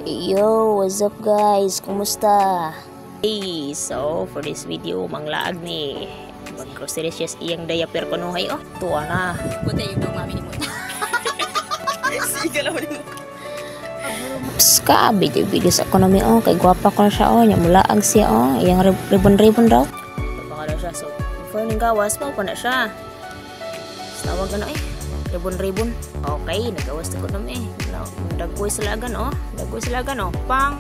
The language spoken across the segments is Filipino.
Yo, what's up guys? Kumusta? Hey, so for this video, manglaag ni mag-grocery siya iyang diaper ko nuhay. Oh, tuwa na. Buta yung dong mami ni mo. Sige lang mo. Psst ka, video-video sa ekonomi oh. Kay gwapa ko na siya oh. Nya mulaag siya oh. Iyang ribbon-ribbon daw. Baka na siya. So, before ning gawas, pa na siya. Tawag na eh. Ribbon-ribbon. Okay, nagawas na ekonomi. Dagkoy salagan oh. Dagkoy salagan oh. Pang.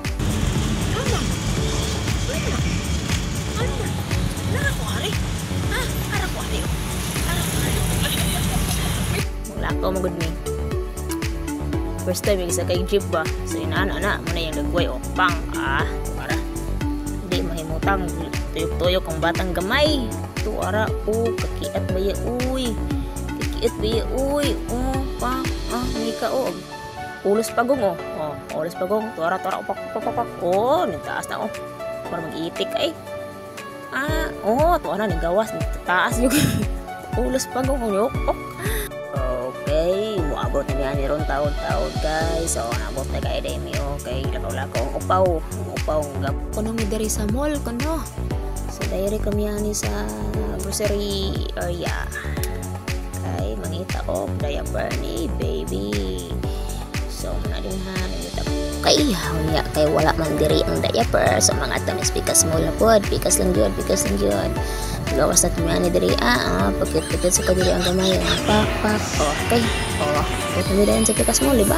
Lako mo good me. First time yung isa kay jeep ba. So inaana mo na yung dagway o pang para hindi mahimutang tuyok-tuyok ang batang gamay. Tuara kakiat ba ya uy. Kakiat ba ya uy. Pang mika ulos pagong ulos pagong tuara upak nitaas na para mag-itik ay. Tuara ni gawas taas yung ulos pagong yok. Okay, muabot na niya niron taon-taon guys. So, naabot na kayo dahil niyo. Okay, lako-lako ang upaw gap. Kuno mi dari sa mall, kuno. So, dahil kami ani sa grocery area. Okay, mangita diaper ni baby. So, muna din ha, nangita kay wala man diri ang diaper. So, mga tamis pikas mo lang po. Pikas lang yun. Gawas na tumiyani diri pagkit-pagkit sa kadiri ang gamay pak okay ito nila yan sa pikas mo diba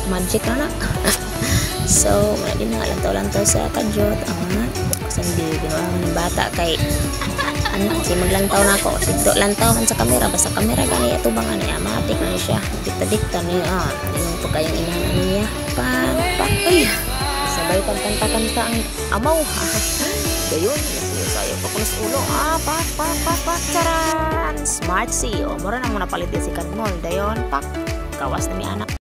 magic na so wala din na lantaw sa kadyot kasi hindi ginawa ng bata kay kasi maglantaw na ako sigdo lantaw sa kamera basta kamera gani ito bang matik na siya dikta niya yung pagkayang inahan niya pak sabay kanta ang amaw gayon sayo pakulos ulo pak charan smart CEO mura na mo napalit si kanmol dayon pak gawas na mi anak